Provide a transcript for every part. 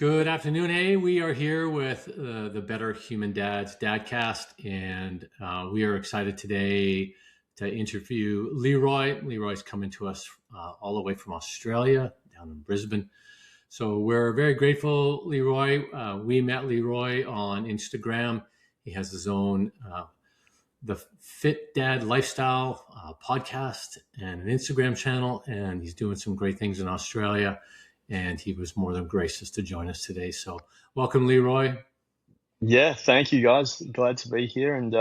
Good afternoon. Hey, we are here with the Better Human Dads Dadcast, and we are excited today to interview Leroy. Leroy's coming to us all the way from Australia, down in Brisbane. So we're very grateful, Leroy. We met Leroy on Instagram. He has his own the Fit Dad Lifestyle podcast and an Instagram channel, and he's doing some great things in Australia. And he was more than gracious to join us today. So, welcome, Leroy. Yeah, thank you guys. Glad to be here. And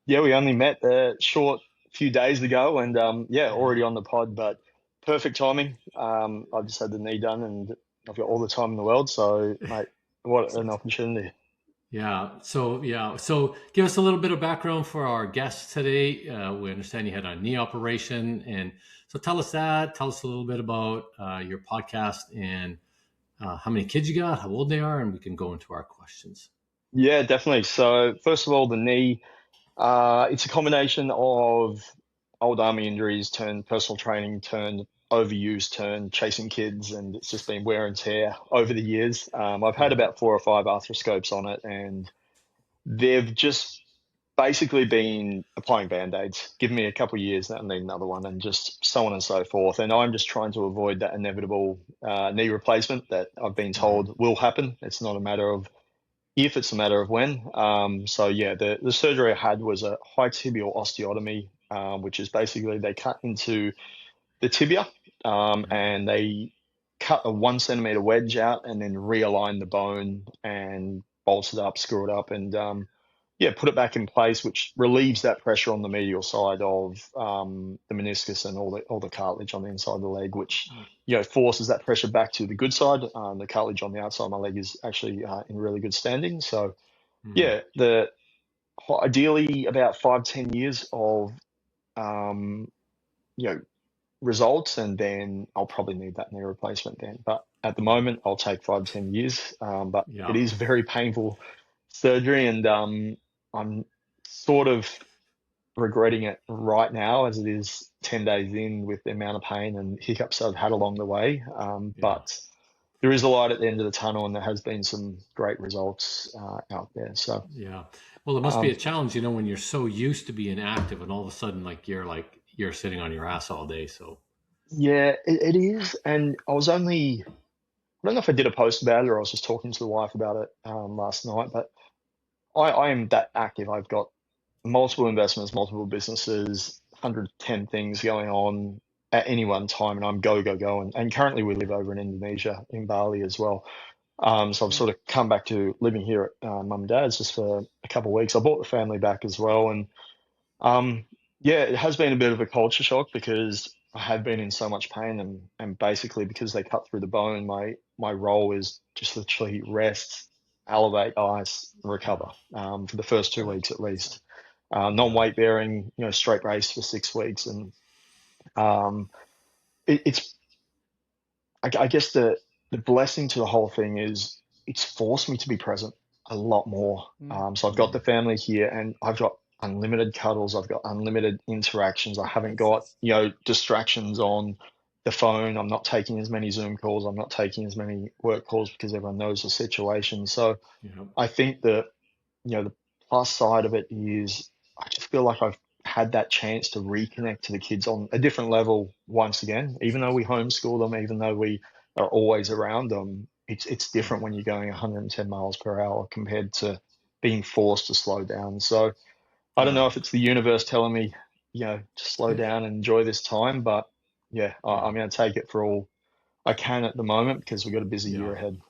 yeah, we only met a short few days ago, and yeah, Yeah. already on the pod, but perfect timing. I've just had the knee done, and I've got all the time in the world. So, mate, what an opportunity. So give us a little bit of background for our guests today. We understand you had a knee operation, and so tell us that. Tell us a little bit about your podcast and how many kids you got, how old they are, and we can go into our questions. Yeah, definitely. So, first of all, the knee. It's a combination of old army injuries turned personal training turned overuse turned chasing kids, and it's just been wear and tear over the years. I've had Yeah. about 4 or 5 arthroscopes on it, and they've just basically been applying band-aids. Give me a couple of years, and I need another one, and just so on and so forth. And I'm just trying to avoid that inevitable knee replacement that I've been Mhm. told will happen. It's not a matter of if, it's a matter of when. So yeah, the surgery I had was a high tibial osteotomy, which is basically they cut into the tibia, and they cut a 1 centimeter wedge out and then realign the bone and bolt it up, screw it up, and yeah, put it back in place, which relieves that pressure on the medial side of the meniscus and all the cartilage on the inside of the leg, which forces that pressure back to the good side. The cartilage on the outside of my leg is actually in really good standing. So Mhm. yeah, the ideally about 5-10 years of um, you know results, and then I'll probably need that knee replacement then. But at the Yeah. moment, I'll take 5-10 years. But it Yeah. is very painful surgery, and I'm sort of regretting it right now as it is 10 days in with the amount of pain and hiccups I've had along the way. Yeah. But there is a light at the end of the tunnel, and there has been some great results out there. So, Yeah. Well, it must be a um, challenge, when you're so used to being active and all of a sudden you're sitting on your ass all day. So yeah, it is. And I don't know if I did a post about it or I was just talking to the wife about it last night, but I am that active. I've got multiple investments, multiple businesses, 110 things going on at any one time, and I'm go, go, go. And currently we live over in Indonesia, in Bali as well. So I've sort of come back to living here at mum and dad's just for a couple of weeks. I brought the family back as well. And um, yeah, it has been a bit of a culture shock because I have been in so much pain, and basically because they cut through the bone, my role is just literally rest, elevate, ice, recover for the first 2 weeks at least. yeah. Non-weight bearing, straight brace for 6 weeks, and um, it's I guess the blessing to the whole thing is it's forced me to be present a lot more. So I've got the Mm. family here, and I've got unlimited cuddles. I've got unlimited interactions. I haven't got distractions on the phone. I'm not taking as many Zoom calls. I'm not taking as many work calls because everyone knows the situation. So Yeah. I think that the plus side of it is I just feel like I've had that chance to reconnect to the kids on a different level once again. Even though we homeschool them, even though we are always around them, it's different when you're going 110 miles per hour compared to being forced to slow down. So I don't Yeah. know if it's the universe telling me, to slow down and enjoy this time, but yeah, Yeah. I'm going to take it for all I can at the moment because we've got a busy year Yeah. ahead.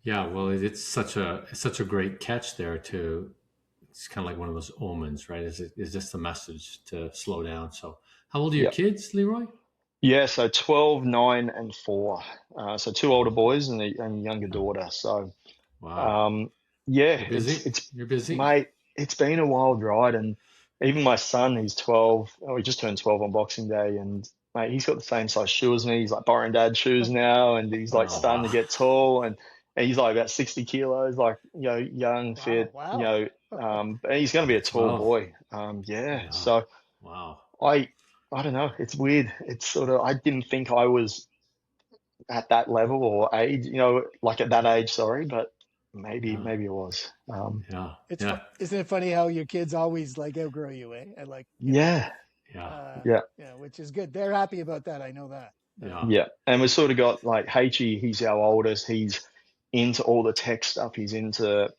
Yeah. Well, it's such a great catch there too. It's kind of like one of those omens, right? Is this the message to slow down? So, how old are your Yeah. kids, Leroy? Yeah, so 12, 9, and 4. So two older Wow. boys and a younger daughter. So, Wow. um, yeah, You're it's busy. it's You're busy. mate, it's been a wild ride, and even my son, he's 12. Oh, he just turned 12 on Boxing Day, and mate, he's got the same size shoe as me. He's like borrowing dad's shoes now, and he's like Oh starting to wow. get tall, and he's like about 60 kilos, like young, fit, and he's going to be a At tall 12. boy. Yeah, Yeah. so. Wow. I I don't know. It's weird. It's sort of I didn't think I was at that level or age, like at that age, sorry, but Yeah. maybe it was. Yeah. It's Yeah. isn't it funny how your kids always like outgrow you, eh? And like, Yeah, Yeah. yeah, yeah, which is good. They're happy about that. I know that. Yeah. yeah. And we sort of got like H.E., he's our oldest. He's into all the tech stuff. He's into,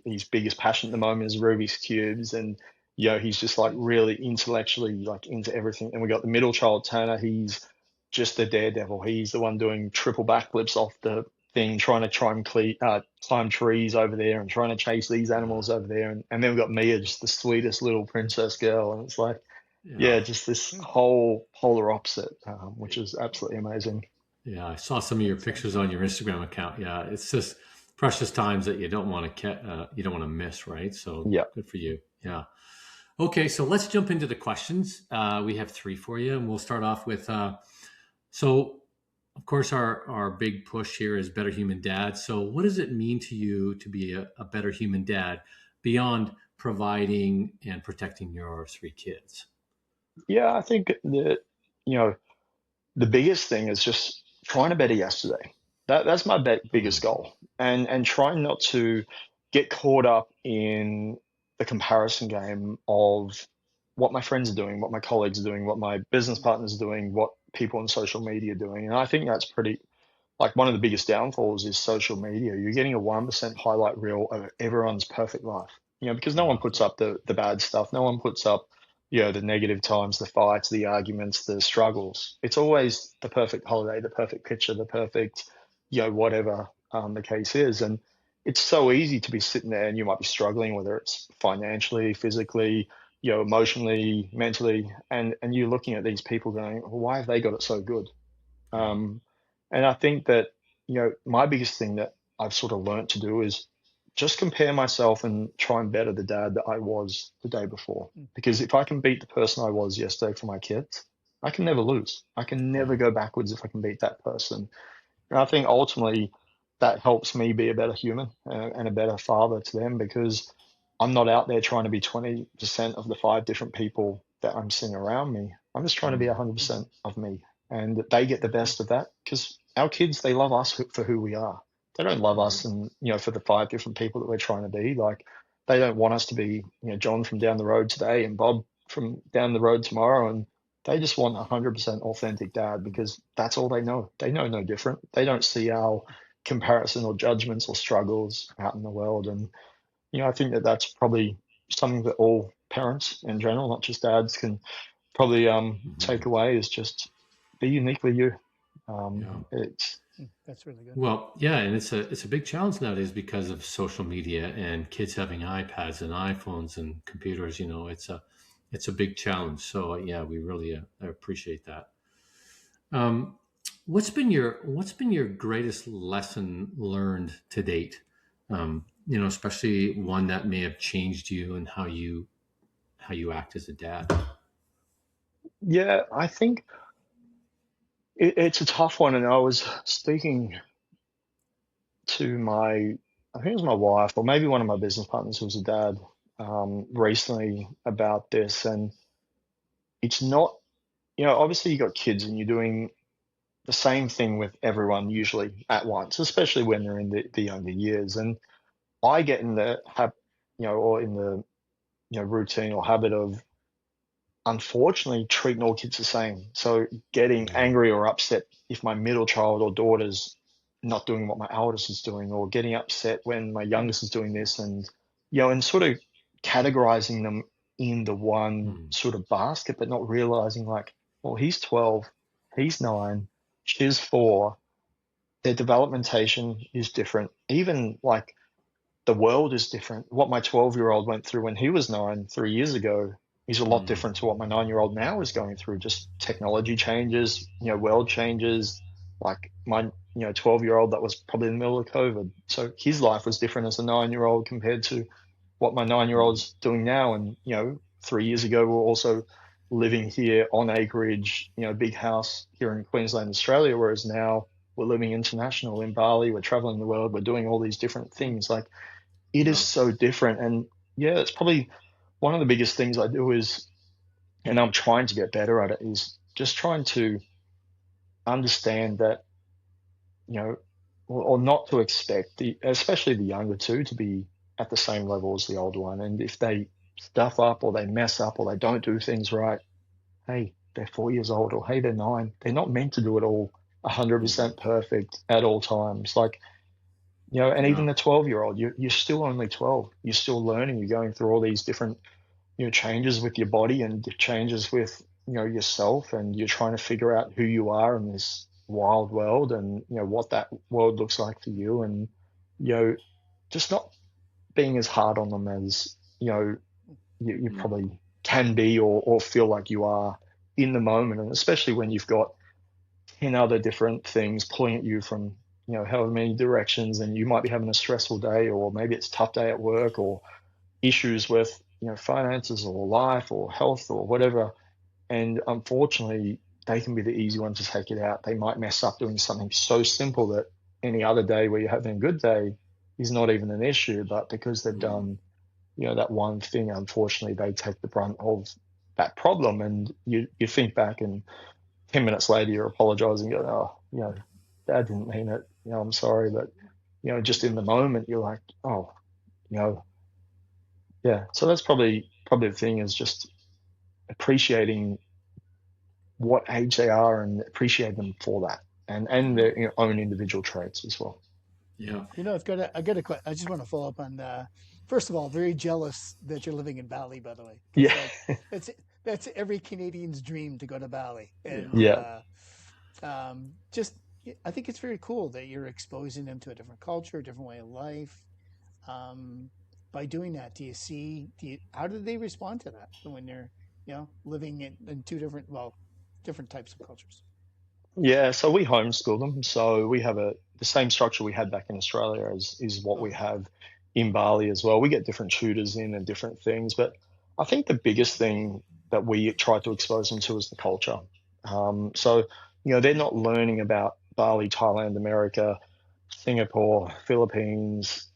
his biggest passion at the moment is Rubik's Cubes. And, he's just like really intellectually like into everything. And we got the middle child, Turner. He's just the daredevil. He's the one doing triple backflips off the thing, trying to climb trees over there and trying to chase these animals over there. And then we've got Mia, just the sweetest little princess girl. And it's like, Yeah. yeah, just this whole polar opposite, which is absolutely amazing. Yeah. I saw some of your pictures on your Instagram account. Yeah. It's just precious times that you don't want to miss, right? So Yeah. good for you. Yeah. Okay. So let's jump into the questions. We have 3 for you, and we'll start off with, so of course our big push here is Better Human Dad. So what does it mean to you to be a better human dad beyond providing and protecting your 3 kids? Yeah, I think that, you know, the biggest thing is just trying to better yesterday. That's my biggest Mm, goal, and trying not to get caught up in the comparison game of what my friends are doing, what my colleagues are doing, what my business partners are doing, what people on social media are doing. And I think that's pretty like one of the biggest downfalls is social media. You're getting a 1% highlight reel of everyone's perfect life. Because no one yeah. puts up the bad stuff. No one puts up, the negative times, the fights, the arguments, the struggles. It's always the perfect holiday, the perfect picture, the perfect, whatever the case is. And it's so easy to be sitting there and you might be struggling, whether it's financially, physically, emotionally, mentally, and you're looking at these people going, well, why have they got it so good? Yeah. Um, and I think that, my biggest thing that I've sort of learnt to do is just compare myself and try and better the dad that I was the day before. Because if I can beat the person I was yesterday for my kids, I can never lose. I can never Yeah. go backwards if I can beat that person. And I think ultimately that helps me be a better human and a better father to them because I'm not out there trying to be 20% of the 5 different people that I'm seeing around me. I'm just trying to be Mm, 100% of me. And that they get the best of that because our kids, they love us for who we are. They don't love mhm. us and, for the 5 different people that we're trying to be. Like, they don't want us to be, John from down the road today and Bob from down the road tomorrow. And they just want 100% authentic dad because that's all they know. They know no different. They don't see our comparison or judgments or struggles out in the world. And, I think that that's probably something that all parents in general, not just dads, can probably Mhm. take away is just be uniquely you. Yeah. It's That's really good. Well, yeah, and it's a big challenge nowadays because of social media and kids having iPads and iPhones and computers. It's a big challenge. So yeah, we really I appreciate that. Um, what's been your greatest lesson learned to date? Especially one that may have changed you and how you act as a dad. yeah, I think it's a tough one. And I was speaking to I think it was my wife or maybe one of my business partners who was a dad recently about this. And it's not, obviously you got kids and you're doing the same thing with everyone usually at once, especially when they're in the younger years. And I get in the or in the routine or habit of unfortunately treating all kids the same. So getting Yeah. angry or upset if my middle child or daughter's not doing what my eldest is doing, or getting upset when my youngest is doing this, and and sort of categorizing them in the one Mm, sort of basket, but not realizing like, well, he's 12, he's 9, she's 4. Their developmentation is different. Even like the world is different. What my 12-year-old went through when he was 9, 3 years ago, is a lot mm, different to what my 9-year-old now is going through. Just technology changes, world changes. Like my, 12-year-old that was probably in the middle of COVID. So his life was different as a 9-year-old compared to what my 9-year-old's doing now. And, 3 years ago, we were also living here on acreage, big house here in Queensland, Australia, whereas now we're living international in Bali, we're traveling the world, we're doing all these different things. Like, it is yeah. so different. And yeah, it's probably one of the biggest things I do is, and I'm trying to get better at it, is just trying to understand that you know, or not to expect especially the younger two, to be at the same level as the older one. And if they stuff up or they mess up or they don't do things right, hey, they're 4 years old, or hey, they're 9. They're not meant to do it all Mhm. 100% perfect at all times. Like, and Yeah. even the 12-year-old, you're still only 12. You're still learning. You're going through all these different, changes with your body and changes with, yourself, and you're trying to figure out who you are in this wild world, and, what that world looks like for you. And, you know, just not being as hard on them as, you Mm. probably can be, or feel like you are in the moment. And especially when you've got 10 other different things pulling at you from, however many directions, and you might be having a stressful day, or maybe it's a tough day at work, or issues with, finances or life or health or whatever. And unfortunately, they can be the easy one to take it out. They might mess up doing something so simple that any other day where you're having a good day is not even an issue. But because they've Mm. done, that one thing, unfortunately, they take the brunt of that problem. And you think back, and 10 minutes later, you're apologizing, going, oh, Dad didn't mean it. I'm sorry. But, just in the moment, you're like, oh, you know, yeah. So that's probably the thing, is just appreciating what age they are and appreciate them for that, and Yeah. their, own individual traits as well. Yeah. I've got I got I just want to follow up on. First of all, very jealous that you're living in Bali, by the way, because Yeah, that's that's every Canadian's dream to go to Bali, and Yeah. yeah, just I think it's very cool that you're exposing them to a different culture, a different way of life. Um, by doing that, how do they respond to that when they're living in two different different types of cultures? yeah. So we homeschool them. So we have the same structure we had back in Australia as is what we Okay. have in Bali as well. We get different tutors in and different things, but I think the biggest thing that we try to expose them to is the culture. So they're not learning about Bali, Thailand, America, Singapore, Philippines,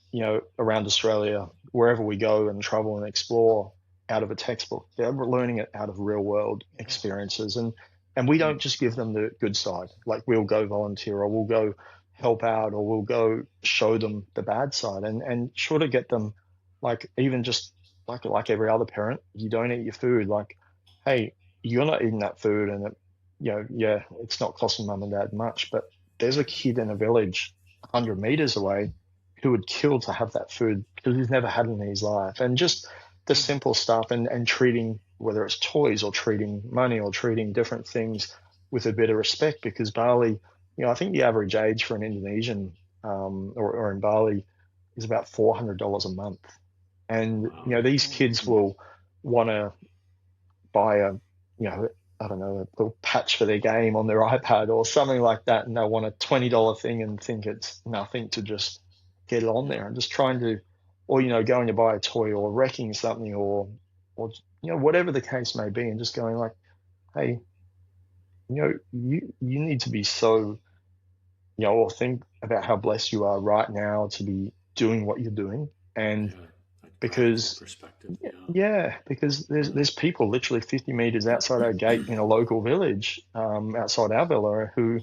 around Australia, wherever we go and travel and explore, out of a textbook. They're learning it out of real world Yeah. experiences. And we don't just give them the good side. Like, we'll go volunteer, or we'll go help out, or we'll go show them the bad side, and sure to get them, like, even just like every other parent, you don't eat your food. Like, hey, you're not eating that food, and yeah, it's not costing mum and dad much, but there's a kid in a village 100 meters away who would kill to have that food because he's never had it in his life. And just the Mm. simple stuff, and treating, whether it's toys or treating money or treating different things with a bit of respect. Because Bali, I think the average age for an Indonesian, or in Bali, is about $400 a month. And, Wow. these Oh, kids will want to buy I don't know, a little patch for their game on their iPad or something like that, and they'll want a $20 thing and think it's nothing to just get it on Yeah. there, and just trying to, or going to buy a toy, or wrecking something, or whatever the case may be, and just going like, hey, you need to be so, or think about how blessed you are right now to be doing what you're doing. And Yeah. That gratitude because perspective. Yeah. yeah, because Yeah. there's people literally 50 meters outside our gate in a local village, outside our villa, who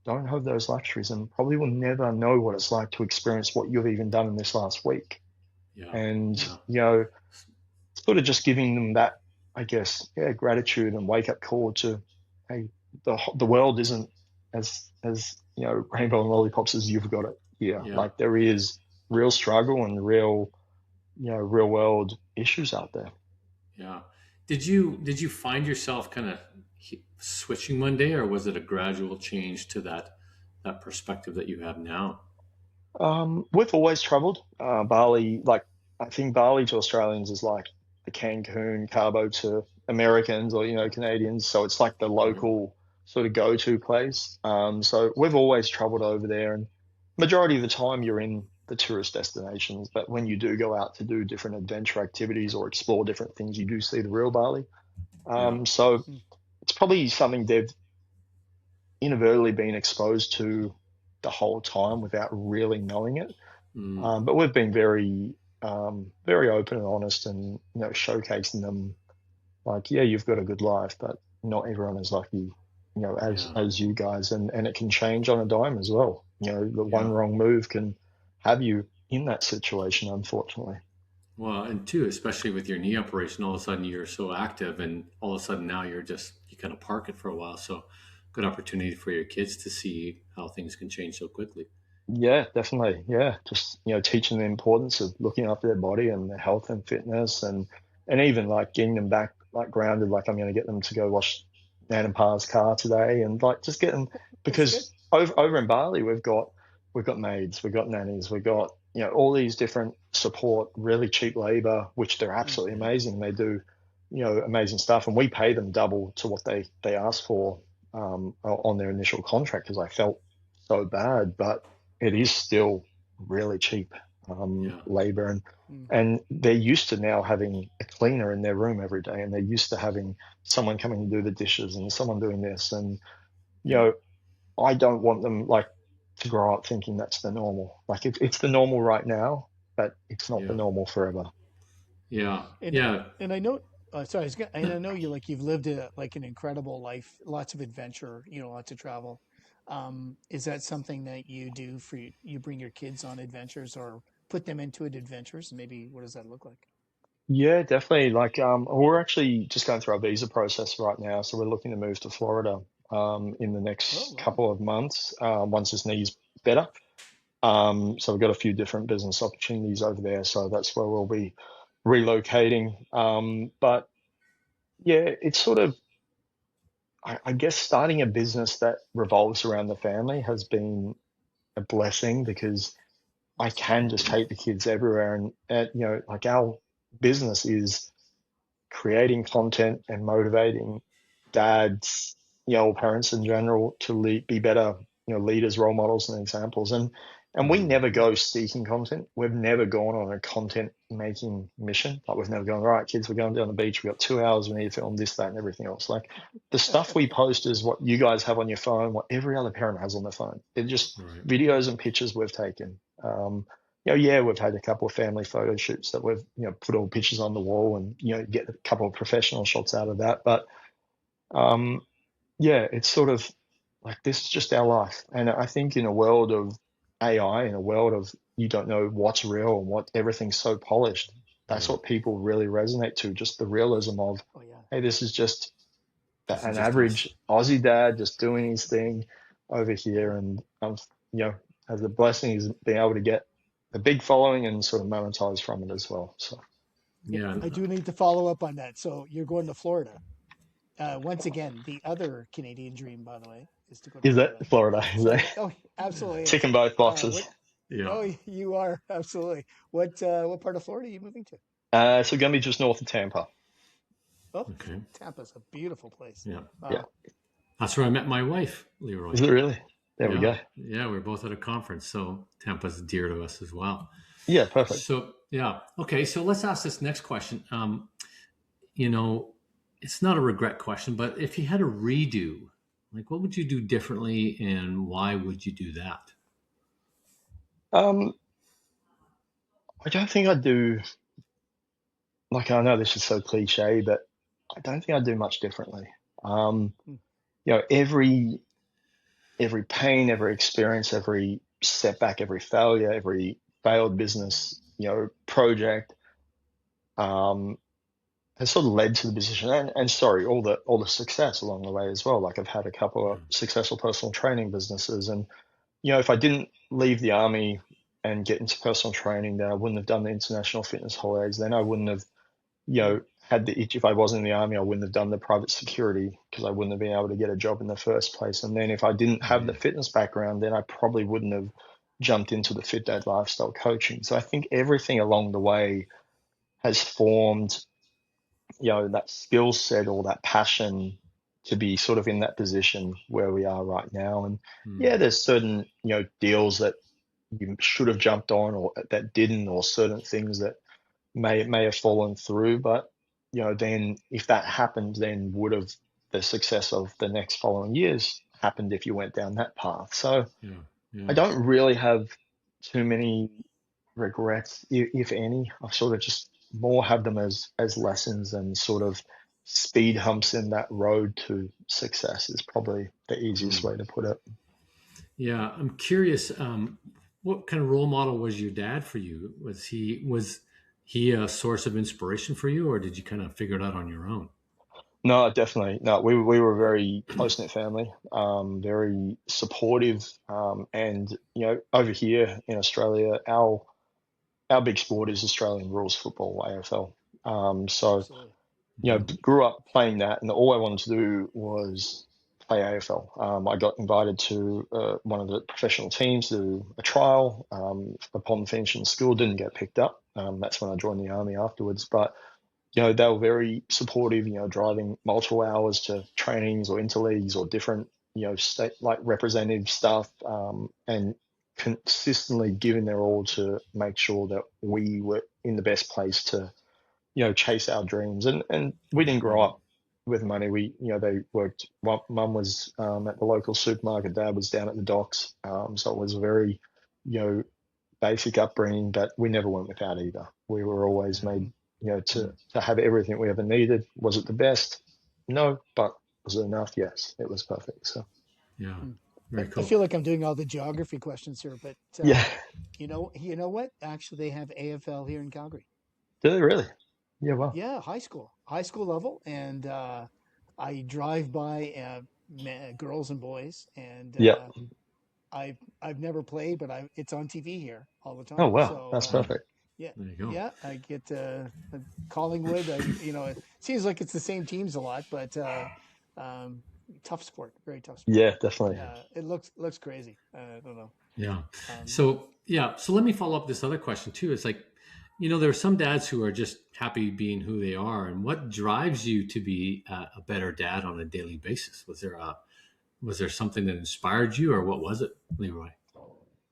don't have those luxuries, and probably will never know what it's like to experience what you've even done in this last week. Yeah. And Yeah. sort of just giving them that, I guess, yeah, gratitude and wake up call to, hey, the world isn't as rainbow and lollipops as you've got it here. Yeah. Like, there is real struggle and real, real world issues out there. Yeah. Did you find yourself kind of switching one day, or was it a gradual change to that perspective that you have now? We've always traveled. Bali, like, I think Bali to Australians is like the Cancun, Cabo to Americans, or Canadians. So it's like the Right. local sort of go-to place. So we've always traveled over there, and majority of the time you're in the tourist destinations. But when you do go out to do different adventure activities or explore different things, you do see the real Bali. Yeah. So mm, it's probably something they've inadvertently been exposed to the whole time without really knowing it. Mm. But we've been very open and honest, and showcasing them, like, yeah, you've got a good life, but not everyone is like you. Yeah. as you guys, and it can change on a dime as well. The one Yeah. wrong move can have you in that situation, unfortunately. Well, and two, especially with your knee operation, all of a sudden you're so active, and all of a sudden now you kind of park it for a while. So, good opportunity for your kids to see how things can change so quickly. Yeah, definitely. Yeah, just teaching the importance of looking after their body and their health and fitness, and even like getting them back like grounded. Like I'm going to get them to go wash Nan and Pa's car today, and like just get them, That's good. because over in Bali we've got maids, we've got nannies, we've got all these different support, really cheap labor, which they're Mm. absolutely amazing. They do amazing stuff, and we pay them double to what they ask for on their initial contract, because I felt so bad, but it is still really cheap Yeah. labor, Mm. and they're used to now having a cleaner in their room every day, and they're used to having someone coming to do the dishes and someone doing this, and you Yeah. know I don't want them like to grow up thinking that's the normal. Like it's the normal right now, but it's not the Yeah. normal forever. Yeah. And Yeah. and I know, sorry, and I know you've lived like an incredible life, lots of adventure, lots of travel. Is that something that you do for you bring your kids on adventures or put them into adventures? Maybe what does that look like? Yeah, definitely. Like, we're actually just going through our visa process right now, so we're looking to move to Florida in the Oh, next wow. couple of months, once his knee's better. So we've got a few different business opportunities over there, so that's where we'll be relocating. But yeah, it's sort of, I guess, starting a business that revolves around the family has been a blessing, because I can just take the kids everywhere, and like our business is creating content and motivating dads, or parents in general, to be better, leaders, role models, and examples. And we Mhm. never go seeking content. We've never gone on a content making mission. Like we've never gone, all right, kids, we're going down the beach. We've got 2 hours. We need to film this, that, and everything else. Like the stuff we post is what you guys have on your phone, what every other parent has on their phone. They're just Right. videos and pictures we've taken. Yeah, we've had a couple of family photo shoots that we've, put all pictures on the wall, and, get a couple of professional shots out of that. But um, yeah, it's sort of like this is just our life. And I think in a world of AI, in a world of you don't know what's real and what everything's so polished, that's Yeah. what people really resonate to. Just the realism of, Oh, yeah. hey, this is just This is an just us. average Aussie dad just doing his thing over here. And you know, has the blessing is being able to get a big following and sort of monetize from it as well. So Yeah, Yeah. I do need to follow up on that. So you're going to Florida. Once again, the other Canadian dream, by the way, is to go to is that Florida. Florida? Is that So, oh, absolutely is. ticking both boxes? What? Yeah. Oh, you are absolutely. What part of Florida are you moving to? So going to be just north of Tampa. Oh, Okay. Tampa's a beautiful place. Yeah. Yeah. Wow. That's where I met my wife, Leroy. Is it really? There we Yeah. go. Yeah. We're both at a conference. So Tampa's dear to us as well. Yeah, perfect. So, yeah. Okay. So let's ask this next question. You know, it's not a regret question, but if you had a redo, like what would you do differently and why would you do that? Um, I don't think I'd do, like, I know this is so cliche, but I don't think I'd do much differently. Um, Hmm. every pain, every experience, every setback, every failure, every failed business, project, um, has sort of led to the position, and sorry, all the success along the way as well. Like I've had a couple Yeah. of successful personal training businesses, and if I didn't leave the army and get into personal training, then I wouldn't have done the international fitness holidays. Then I wouldn't have, Hmm. had the itch. If I wasn't in the army, I wouldn't have done the private security, because I wouldn't have been able to get a job in the first place. And then if I didn't have the Mm. fitness background, then I probably wouldn't have jumped into the Fit Dad lifestyle coaching. So I think everything along the way has formed, that skill set or that passion to be sort of in that position where we are right now. And yeah, Mm. there's certain, deals that you should have jumped on or that didn't, or certain things that may have fallen through. But then if that happened, then would have the success of the next following years happened if you went down that path. So Yeah. I Yeah. don't really have too many regrets, if any. I sort of just more have them as lessons, and sort of speed humps in that road to success is probably the easiest Mhm. way to put it. Yeah, I'm curious. What kind of role model was your dad for you? Was he a source of inspiration for you, or did you kind of figure it out on your own? No, definitely. No, we were a very close-knit family, very supportive, and over here in Australia, our big sport is Australian rules football, AFL. So Absolutely. Hmm. grew up playing that, and all I wanted to do was play AFL. I got invited to one of the professional teams to do a trial. Upon finishing school, didn't get picked up. That's when I joined the army afterwards. But they were very supportive. Driving multiple hours to trainings or interleagues or different state like representative stuff, and consistently giving their all to make sure that we were in the best place to chase our dreams. And we didn't grow Hmm. up with money. They worked. Mum was at the local supermarket. Dad was down at the docks. So it was a very, you know, basic upbringing, but we never went without either. We were always made, to have everything we ever needed. Was it the best? No, but was it enough? Yes, it was perfect. So Yeah, Hmm. very I cool. feel like I'm doing all the geography questions here, but yeah, you know what? Actually, they have AFL here in Calgary. did it really? Yeah, well, Yeah, high school level, and I drive by girls and boys, and yeah. I've never played, but it's on TV here all the Oh time. wow, So that's perfect. yeah, There you go. yeah, I get Collingwood. It seems like it's the same teams a lot, but um, tough sport, very tough sport. Yeah, definitely. It looks crazy. I don't know. Yeah. Um, So yeah. So let me follow up this other question too. It's like, there are some dads who are just happy being who they are, and what drives you to be a better dad on a daily basis? Was there something that inspired you, or what was it, Leroy?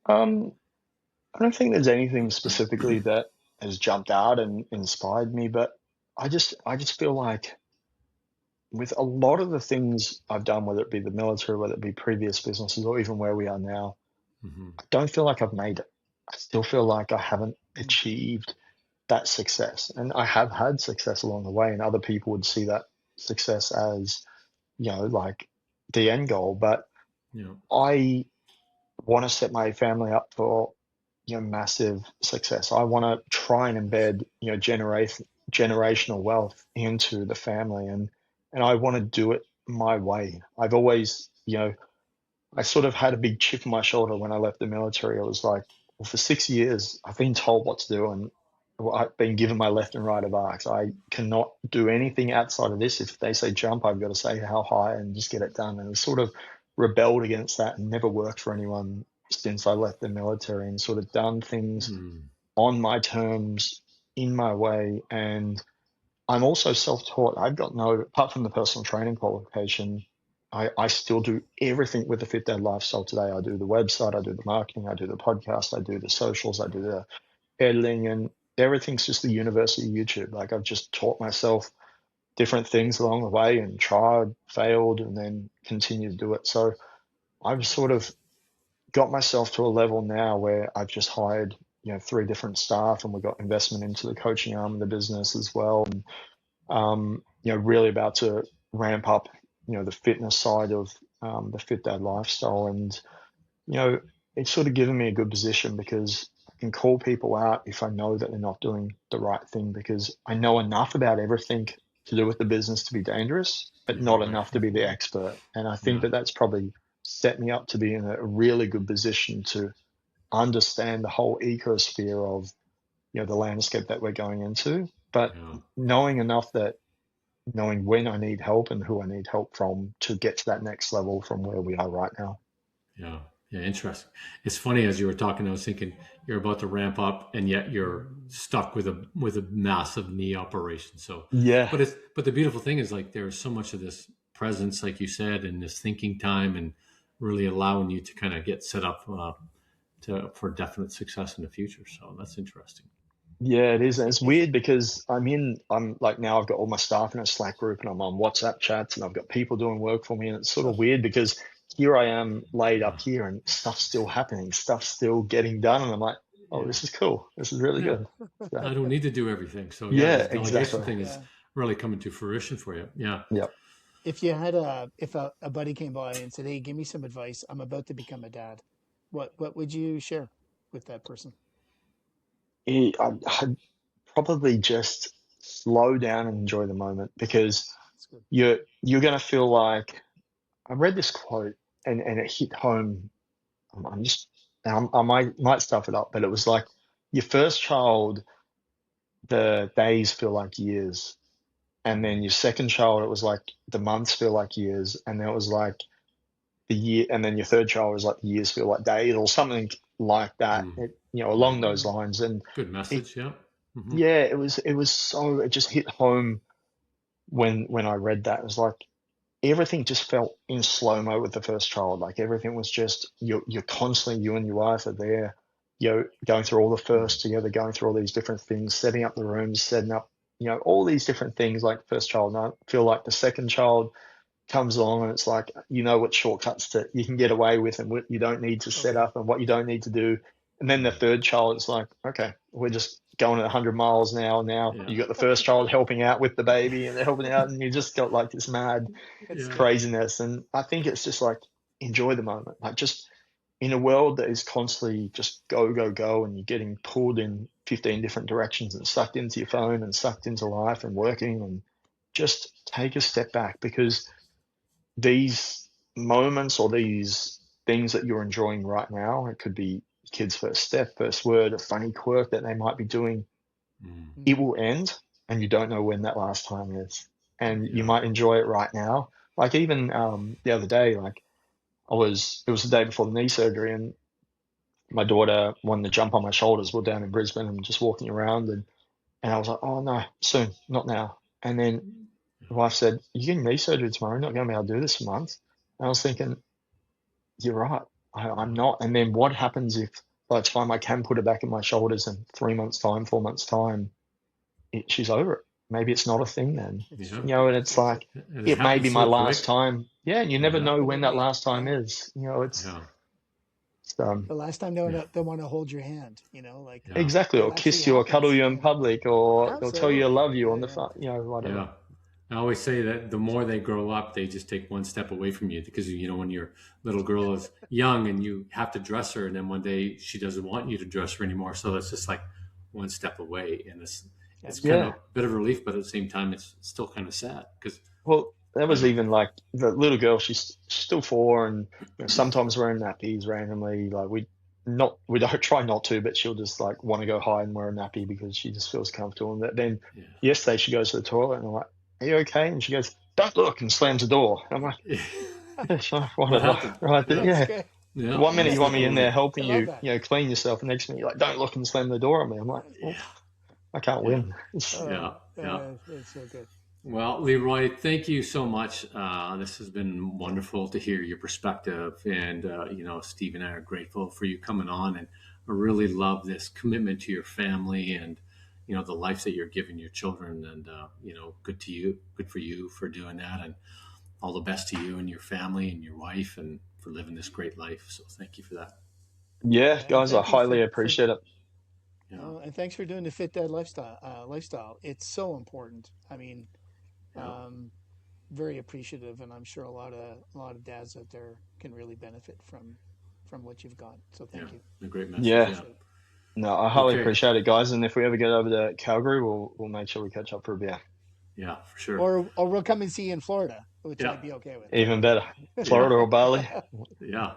Um, I don't think there's anything specifically that has jumped out and inspired me, but I just feel like with a lot of the things I've done, whether it be the military, whether it be previous businesses, or even where we are now, Hmm. I don't feel like I've made it. I still feel like I haven't mm, achieved that success. And I have had success along the way, and other people would see that success as, like the end goal. But Yeah. I want to set my family up for, massive success. I want to try and embed, generational wealth into the family, and I want to do it my way. I've always, I sort of had a big chip on my shoulder when I left the military. It was like, well, for 6 years, I've been told what to do, and I've been given my left and right of arcs. I cannot do anything outside of this. If they say jump, I've got to say how high and just get it done. And I sort of rebelled against that and never worked for anyone since I left the military, and sort of done things Mm. on my terms, in my way. And I'm also self-taught. I've got no, apart from the personal training qualification, I still do everything with the Fit Dad lifestyle today. I do the website, I do the marketing, I do the podcast, I do the socials, I do the editing, and everything's just the university of YouTube. Like I've just taught myself different things along the way and tried, failed, and then continue to do it. So I've sort of got myself to a level now where I've just hired, 3 different staff, and we've got investment into the coaching arm of the business as well. And really about to ramp up, the fitness side of the Fit Dad lifestyle. And, you know, it's sort of given me a good position because I can call people out if I know that they're not doing the right thing, because I know enough about everything to do with the business to be dangerous, but Yeah. not Right. enough to be the expert. And I think Yeah. that that's probably set me up to be in a really good position to understand the whole ecosphere of, the landscape that we're going into, but Yeah. knowing enough that knowing when I need help and who I need help from to get to that next level from where we are right now. Yeah. Yeah. Interesting. It's funny, as you were talking, I was thinking you're about to ramp up, and yet you're stuck with a massive knee operation. So, Yeah, but the beautiful thing is, like, there's so much of this presence, like you said, and this thinking time, and really allowing you to kind of get set up for definite success in the future. So that's interesting. yeah, it is. And it's If weird because I'm like, now I've got all my staff in a Slack group and I'm on WhatsApp chats and I've got people doing work for me. And it's sort of weird because here I am laid up here and stuff's still happening, stuff's still getting done. And I'm like, oh, Yeah. this is cool. This is really Yeah. good. So, I don't need to do everything. So yeah, yeah, this delegation exactly. thing is yeah, really coming to fruition for you. Yeah. Yeah. If you had if a buddy came by and said, "Hey, give me some advice. I'm about to become a dad," what would you share with that person? I'd probably just slow down and enjoy the moment, because That's good. you're gonna feel like, I read this quote and it hit home. I'm just I might stuff it up, but it was like, your first child, the days feel like years, and then your second child, it was like the months feel like years, and then it was like the year, and then your third child was like the years feel like days, or something like that. Along those lines. And Good message. Yeah. yeah, it just hit home when I read that. It was like everything just felt in slow-mo with the first child. Like everything was just, you're constantly, you and your wife are there, going through all the firsts together, going through all these different things, setting up the rooms, setting up, all these different things like first child. And I feel like the second child comes along and it's like, what shortcuts you can get away with, and what you don't need to set up, and what you don't need to do. And then the third child, it's like, okay, we're just going at 100 miles now. Now you got the first child helping out with the baby, and they're helping out, and you just got like this mad craziness. And I think it's just like, enjoy the moment. Like, just in a world that is constantly just go, go, go, and you're getting pulled in 15 different directions and sucked into your phone and sucked into life and working, and just take a step back, because these moments or these things that you're enjoying right now, it could be kids' first step, first word, a funny quirk that they might be doing, it will end, and you don't know when that last time is. And you might enjoy it right now. Like even the other day, like it was the day before the knee surgery, and my daughter wanted to jump on my shoulders. We're down in Brisbane and just walking around, and I was like, oh no, soon, not now. And then the wife said, you're getting knee surgery tomorrow, you're not going to be able to do this for months. And I was thinking, you're right, I'm not. And then what happens if by the time I can put her back in my shoulders in 3 months' time, 4 months' time, she's over it? Maybe it's not a thing then. And it's like, it may be my last time. Yeah, and you never know when that last time is. It's the last time they want to hold your hand, like exactly, or kiss you, or cuddle you in public, or they'll tell you I love you on the phone, whatever. Yeah. I always say that the more they grow up, they just take one step away from you, because when your little girl is young and you have to dress her, and then one day she doesn't want you to dress her anymore, so it's just like one step away, and it's kind of a bit of relief, but at the same time it's still kind of sad, because that was even like the little girl, she's still 4, and sometimes wearing nappies randomly, like we don't try not to, but she'll just like want to go hide and wear a nappy because she just feels comfortable. And then yesterday she goes to the toilet, and I'm like, are you okay? And she goes, don't look, and slams the door. And I'm like, whatever. Right. Yeah. 1 minute you want me in there helping you, clean yourself, and next minute you're like, don't look, and slam the door on me. I'm like, I can't win. It's so good. Well, Leroy, thank you so much. This has been wonderful to hear your perspective. And, Steve and I are grateful for you coming on. And I really love this commitment to your family and, the life that you're giving your children. And, good for you for doing that. And all the best to you and your family and your wife, and for living this great life. So thank you for that. Yeah, guys, I highly appreciate it. And thanks for doing the Fit Dad lifestyle. It's so important. I mean, very appreciative, and I'm sure a lot of dads out there can really benefit from what you've got. So thank you. A great message. Yeah. No, I highly appreciate it, guys. And if we ever get over to Calgary, we'll make sure we catch up for a beer. Yeah, for sure. Or we'll come and see you in Florida, which I'd be okay with. Even better, Florida or Bali. Yeah.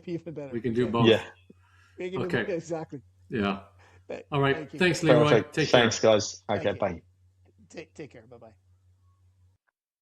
Even better. We can do both. Yeah. We can do exactly. Yeah. All right. Thanks, Leroy. Thanks, guys. Okay, bye. Take care. Bye-bye.